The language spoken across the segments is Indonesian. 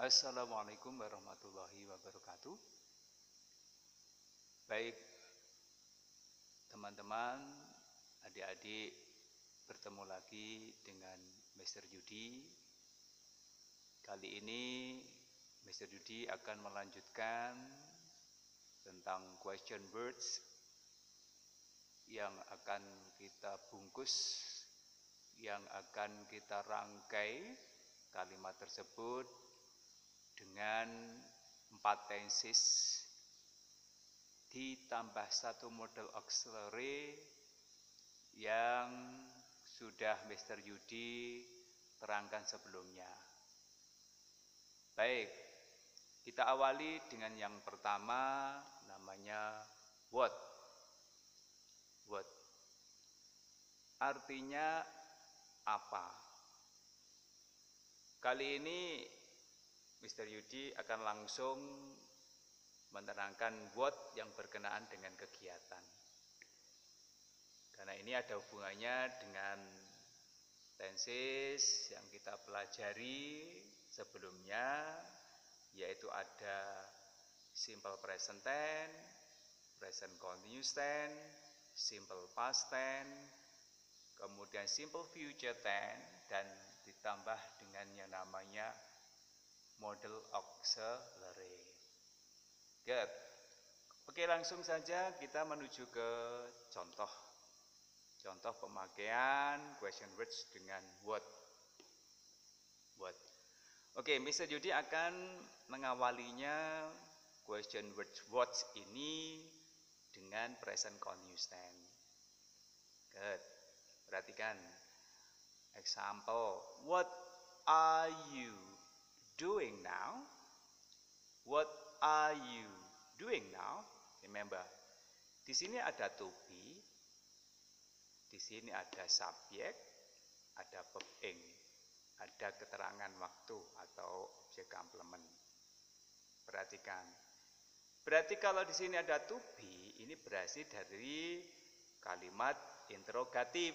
Assalamualaikum warahmatullahi wabarakatuh. Baik, teman-teman, adik-adik, bertemu lagi dengan Mr. Yudi. Kali ini Mr. Yudi akan melanjutkan tentang question words yang akan kita bungkus, yang akan kita rangkai kalimat tersebut dengan 4 tenses ditambah 1 model auxiliary yang sudah Mr. Yudi terangkan sebelumnya. Baik, kita awali dengan yang pertama, namanya what. What artinya apa? Kali ini Mr. Yudi akan langsung menerangkan what yang berkenaan dengan kegiatan. Karena ini ada hubungannya dengan tenses yang kita pelajari sebelumnya, yaitu ada simple present tense, present continuous tense, simple past tense, kemudian simple future tense, dan ditambah dengan yang namanya model auxiliary. Good. Oke, langsung saja kita menuju ke contoh pemakaian question words dengan what. Oke, Mr. Yudi akan mengawalinya question words ini dengan present continuous tense. Good. Perhatikan example. What are you doing now? What are you doing now? Remember, di sini ada to be, di sini ada subjek, ada verb ing, ada keterangan waktu atau objek komplement. Perhatikan. Berarti kalau di sini ada to be, ini berasal dari kalimat interrogatif.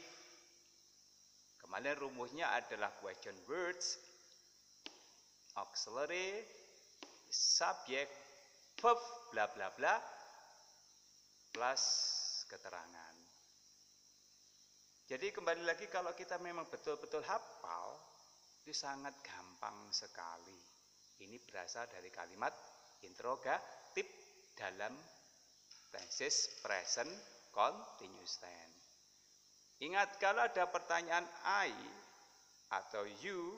Kemarin rumusnya adalah question words, auxiliary, subjek, verb, bla bla bla, plus keterangan. Jadi kembali lagi, kalau kita memang betul-betul hafal, itu sangat gampang sekali. Ini berasal dari kalimat interrogatif dalam tenses present continuous tense. Ingat, kalau ada pertanyaan I atau you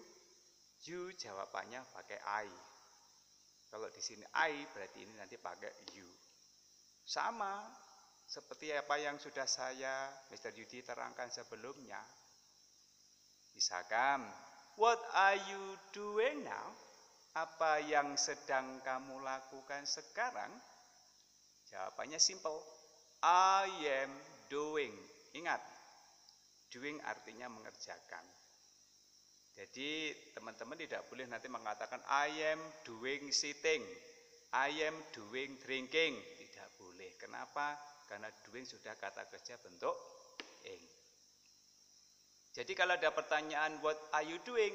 jawabannya pakai I. Kalau di sini I, berarti ini nanti pakai you. Sama seperti apa yang sudah saya Mr. Yudi terangkan sebelumnya. Misalkan, what are you doing now? Apa yang sedang kamu lakukan sekarang? Jawabannya simple. I am doing. Ingat, doing artinya mengerjakan. Jadi teman-teman tidak boleh nanti mengatakan I am doing sitting, I am doing drinking. Tidak boleh. Kenapa? Karena doing sudah kata kerja bentuk ing. Jadi kalau ada pertanyaan what are you doing?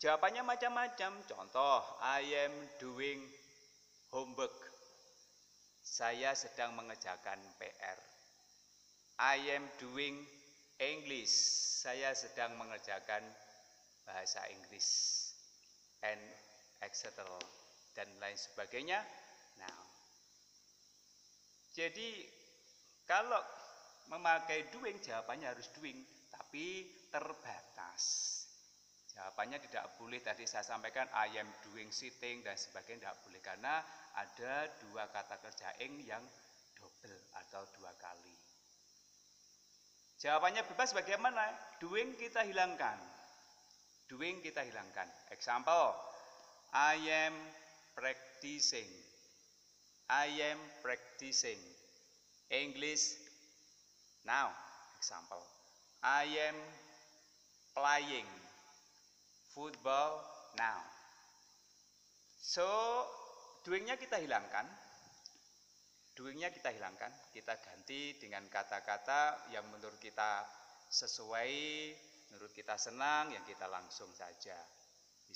Jawabannya macam-macam. Contoh, I am doing homework. Saya sedang mengerjakan PR. I am doing English. Saya sedang mengerjakan bahasa Inggris, and etc. dan lain sebagainya. Nah, jadi kalau memakai doing, jawabannya harus doing, tapi terbatas. Jawabannya tidak boleh tadi saya sampaikan I am doing sitting dan sebagainya, tidak boleh, karena ada 2 kata kerja ing yang double atau 2 kali. Jawabannya bebas bagaimana? Doing kita hilangkan. Doing kita hilangkan. Example, I am practicing. I am practicing English now. Example, I am playing football now. So, doingnya kita hilangkan. Doingnya kita hilangkan. Kita ganti dengan kata-kata yang menurut kita sesuai, menurut kita senang, yang kita langsung saja.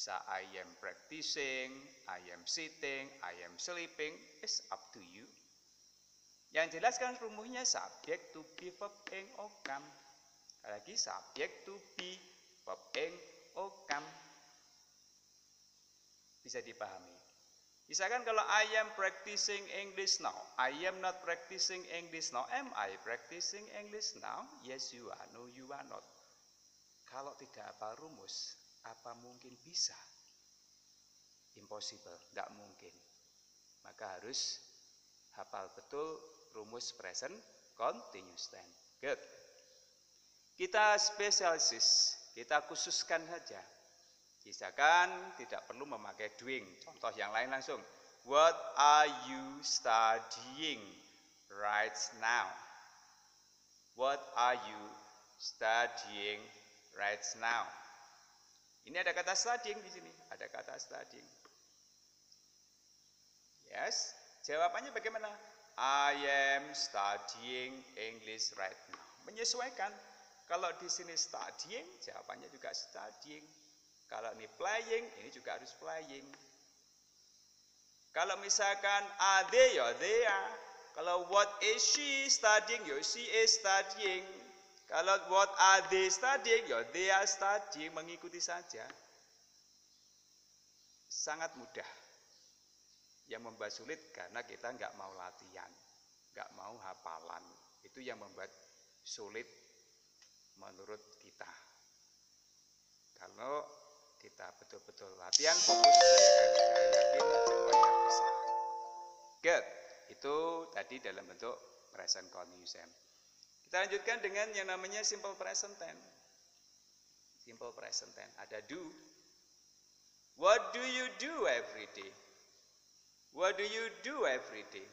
Bisa I am practicing, I am sitting, I am sleeping, it's up to you. Yang jelas kan rumusnya subjek to be verb ing okam. Lagi subjek to be verb ing okam. Bisa dipahami. Misalkan kalau I am practicing English now, I am not practicing English now. Am I practicing English now? Yes you are, no you are not. Kalau tidak hafal rumus, apa mungkin bisa? Impossible, tidak mungkin. Maka harus hafal betul rumus present continuous tense. Good. Kita spesialis, kita khususkan saja. Misalkan tidak perlu memakai doing. Contoh yang lain langsung. What are you studying right now? What are you studying right now? Ini ada kata studying di sini. Ada kata studying. Yes. Jawabannya bagaimana? I am studying English right now. Menyesuaikan. Kalau di sini studying, jawabannya juga studying. Kalau ini playing, ini juga harus playing. Kalau misalkan are they, ya they are. Kalau what is she studying, ya she is studying. Kalau what are they studying, ya they are studying. Mengikuti saja. Sangat mudah. Yang membuat sulit karena kita nggak mau latihan, nggak mau hafalan. Itu yang membuat sulit menurut kita. Kalau kita betul-betul latihan fokus, saya yakin semuanya bisa. Good. Itu tadi dalam bentuk present continuous tense. Kita lanjutkan dengan yang namanya simple present tense. Simple present tense. Ada do. What do you do every day? What do you do every day?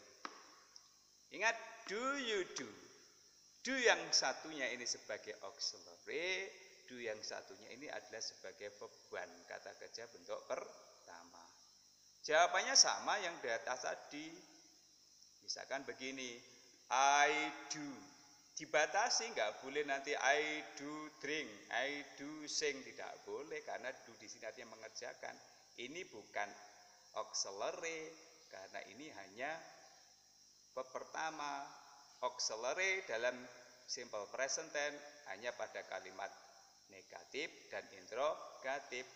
Ingat, do you do. Do yang satunya ini sebagai auxiliary, do yang satunya ini adalah sebagai verb one, kata kerja bentuk pertama. Jawabannya sama yang di atas tadi. Misalkan begini, I do. Dibatasi, nggak boleh nanti I do drink, I do sing, tidak boleh karena do di sini artinya mengerjakan. Ini bukan auxiliary karena ini hanya verb pertama. Auxiliary dalam simple present tense hanya pada kalimat negatif dan interrogatif.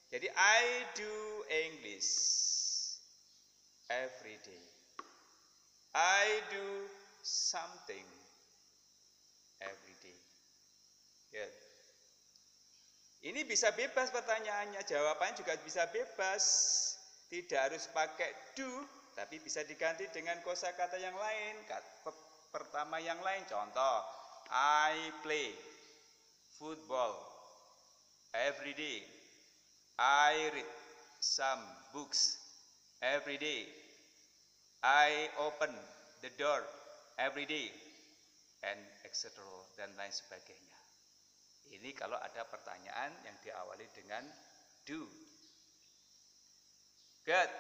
Jadi I do English every day. I do something every day. Good. Ini bisa bebas pertanyaannya, jawabannya juga bisa bebas. Tidak harus pakai do, tapi bisa diganti dengan kosakata yang lain. Pertama yang lain, contoh, I play football every day. I read some books every day. I open the door every day. And etc. dan lain sebagainya. Ini kalau ada pertanyaan yang diawali dengan do. Good.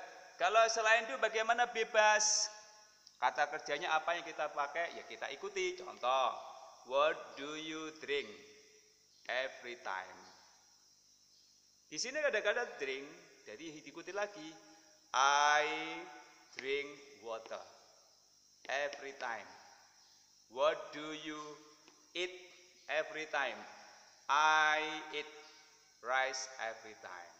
Kalau selain do bagaimana bebas? Kata kerjanya apa yang kita pakai? Ya kita ikuti. Contoh, what do you drink every time? Di sini ada kata drink, jadi diikuti lagi. I drink water every time. What do you eat every time? I eat rice every time.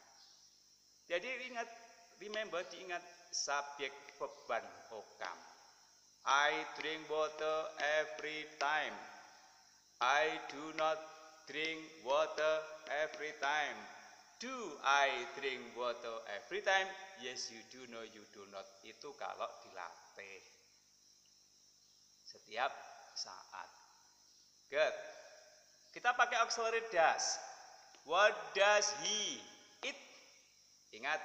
Jadi ingat, diingat subjek verb one okam. I drink water every time. I do not drink water every time. Do I drink water every time? Yes you do, no you do not. Itu kalau dilatih setiap saat. Good. Kita pakai auxiliary does. What does he eat? Ingat,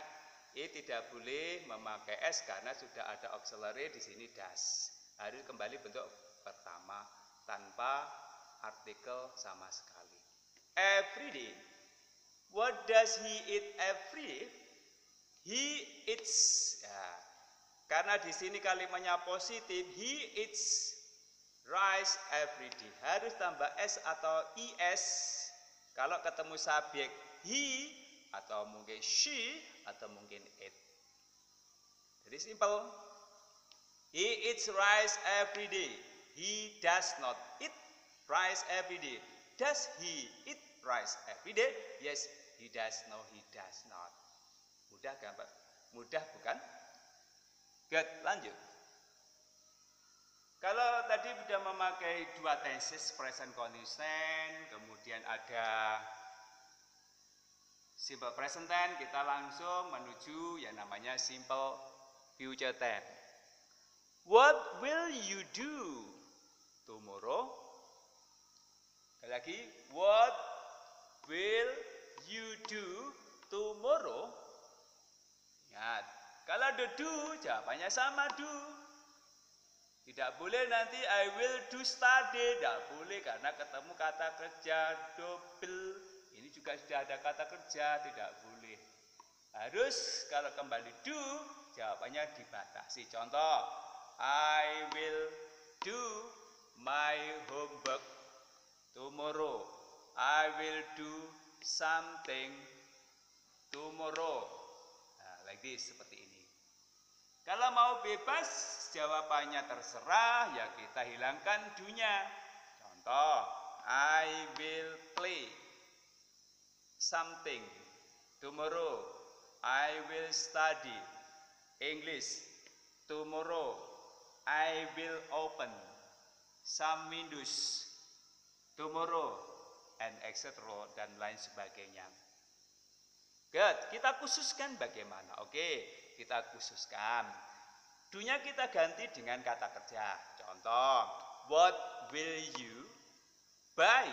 tidak boleh memakai s karena sudah ada auxiliary di sini does. Harus kembali bentuk pertama tanpa artikel sama sekali. Every day. What does he eat every day? He eats. Ya. Karena di sini kalimatnya positif, he eats rice every day. Harus tambah s atau is. Kalau ketemu subjek he atau mungkin she, atau mungkin it. Jadi simple. He eats rice every day. He does not eat rice every day. Does he eat rice every day? Yes, he does. No, he does not. Mudah gampang. Mudah bukan? Good, lanjut. Kalau tadi sudah memakai dua tenses, present continuous, kemudian ada simple present tense, kita langsung menuju yang namanya simple future tense. What will you do tomorrow? Sekali lagi, what will you do tomorrow? Ingat, kalau ada do, jawabannya sama do. Tidak boleh nanti I will do study, tidak boleh karena ketemu kata kerja double. Ini juga sudah ada kata kerja, tidak boleh. Harus kalau kembali do, jawabannya dibatasi. Contoh, I will do my homework tomorrow. I will do something tomorrow. Nah, like this, seperti ini. Kalau mau bebas, jawabannya terserah, ya kita hilangkan do-nya. Contoh, I will play something tomorrow. I will study English tomorrow. I will open some windows tomorrow, and etc. dan lain sebagainya. Good, kita khususkan bagaimana? Oke, kita khususkan. Do-nya kita ganti dengan kata kerja. Contoh, what will you buy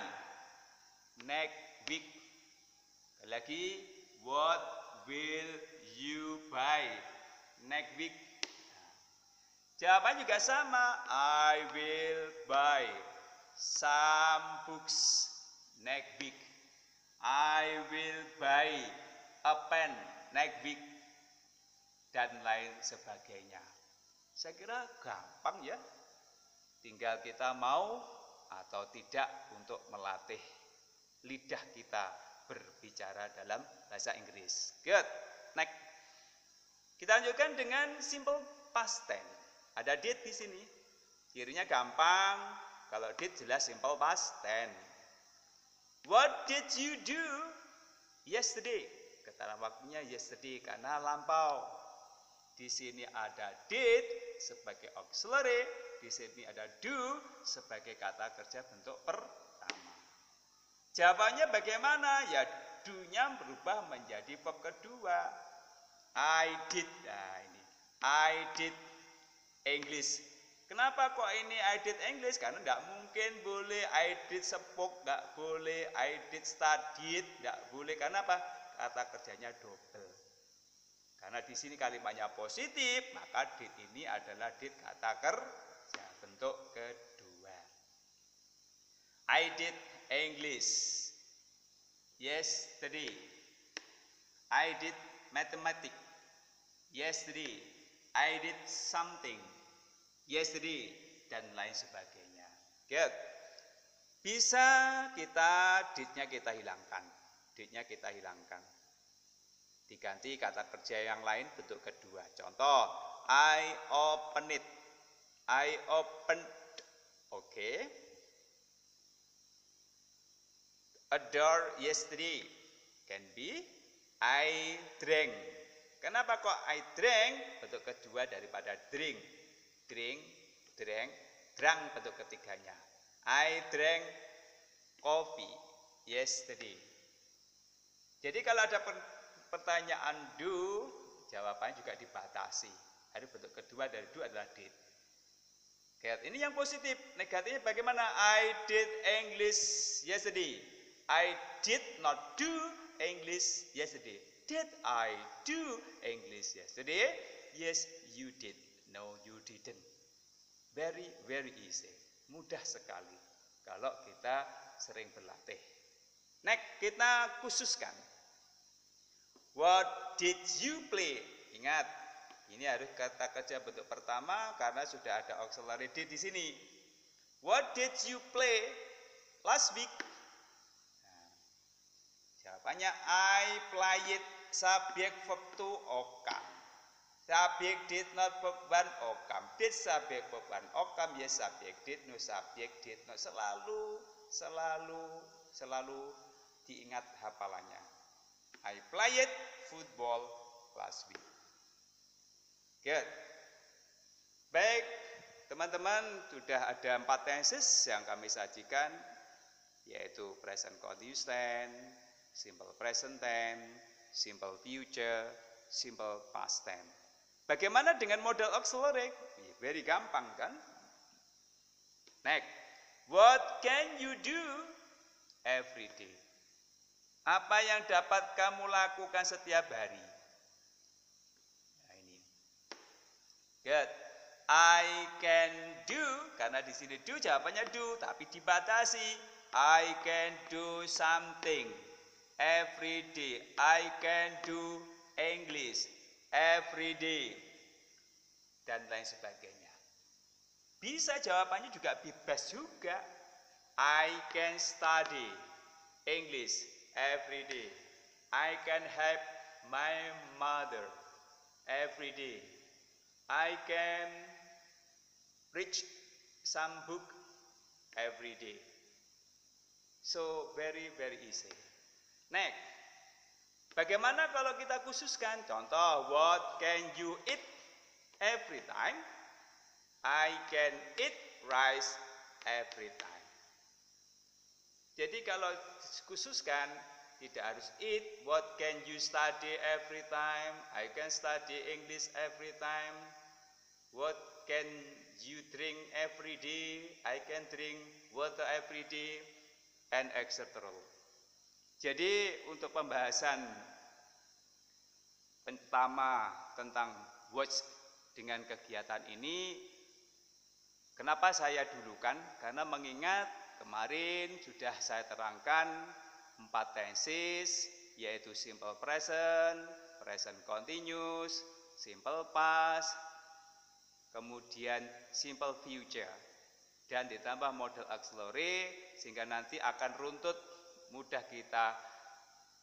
next week? Lagi, what will you buy next week? Jawaban juga sama. I will buy some books next week. I will buy a pen next week. Dan lain sebagainya. Saya kira gampang ya. Tinggal kita mau atau tidak untuk melatih lidah kita berbicara dalam bahasa Inggris. Good. Next. Kita lanjutkan dengan simple past tense. Ada did di sini. Cirinya gampang. Kalau did jelas simple past tense. What did you do yesterday? Kata waktunya yesterday karena lampau. Di sini ada did sebagai auxiliary, di sini ada do sebagai kata kerja bentuk pertama. Jawabannya bagaimana? Ya do-nya berubah menjadi verb kedua. I did. Nah ini. I did English. Kenapa kok ini I did English? Karena tidak mungkin boleh I did spoke, tidak boleh I did studied, tidak boleh. Karena apa? Kata kerjanya double. Karena di sini kalimatnya positif, maka did ini adalah did kata kerja bentuk kedua. I did English yesterday. I did mathematics yesterday. I did something yesterday dan lain sebagainya. Good. Bisa kita did-nya kita hilangkan. Did-nya kita hilangkan. Diganti kata kerja yang lain bentuk kedua. Contoh, I open it. I opened. Oke. A door yesterday. Can be I drank. Kenapa kok I drank? Bentuk kedua daripada drink. Drink, drank, drank bentuk ketiganya. I drank coffee yesterday. Jadi kalau ada pertanyaan do, jawabannya juga dibatasi. Hari bentuk kedua dari do adalah did. Lihat, ini yang positif. Negatifnya bagaimana? I did English yesterday. I did not do English yesterday. Did I do English yesterday? Yes, you did. No, you didn't. Very, very easy. Mudah sekali kalau kita sering berlatih. Next, kita khususkan. What did you play? Ingat, ini harus kata kerja bentuk pertama karena sudah ada auxiliary did di sini. What did you play last week? Nah, Jawabannya I played, subjek verb to okam. Subjek did not verb one okam. Did subjek verb one okam, yes subjek did, no subjek did not. Selalu diingat hafalannya. I played football last week. Good. Baik, teman-teman, sudah ada 4 tenses yang kami sajikan, yaitu present continuous tense, simple present tense, simple future, simple past tense. Bagaimana dengan modal auxiliary? Very gampang kan? Next, what can you do every day? Apa yang dapat kamu lakukan setiap hari? Nah ini. Good. I can do, karena di sini do jawabannya do, tapi dibatasi. I can do something every day. I can do English every day, dan lain sebagainya. Bisa jawabannya juga bebas juga. I can study English every day. I can help my mother every day. I can read some book every day. So very easy. Next, bagaimana kalau kita khususkan? Contoh, what can you eat every time? I can eat rice every time. Jadi kalau khususkan, tidak harus eat. What can you study every time? I can study English every time. What can you drink every day? I can drink water every day, and etc. Jadi untuk pembahasan pertama tentang watch dengan kegiatan ini, kenapa saya dulukan? Karena mengingat kemarin sudah saya terangkan 4 tenses, yaitu simple present, present continuous, simple past, kemudian simple future, dan ditambah model auxiliary, sehingga nanti akan runtut mudah kita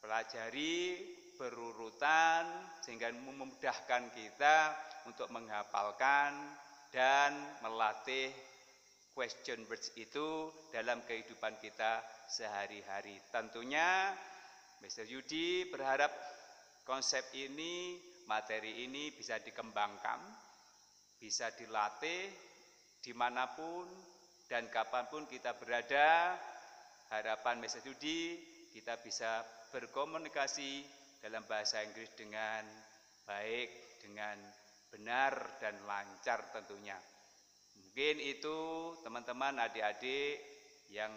pelajari berurutan, sehingga memudahkan kita untuk menghafalkan dan melatih question words itu dalam kehidupan kita sehari-hari. Tentunya Mr. Yudi berharap konsep ini, materi ini bisa dikembangkan, bisa dilatih dimanapun dan kapanpun kita berada. Harapan Mr. Yudi kita bisa berkomunikasi dalam bahasa Inggris dengan baik, dengan benar dan lancar tentunya. Mungkin itu teman-teman, adik-adik yang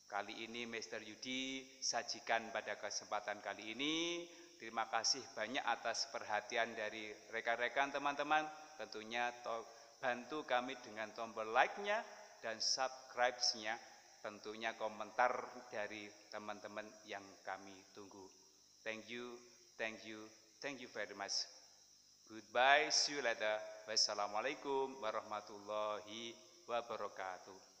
kali ini Mr. Yudi sajikan pada kesempatan kali ini. Terima kasih banyak atas perhatian dari rekan-rekan teman-teman. Tentunya bantu kami dengan tombol like-nya dan subscribe-nya. Tentunya komentar dari teman-teman yang kami tunggu. Thank you very much. Goodbye, see you later. Wassalamualaikum warahmatullahi wabarakatuh.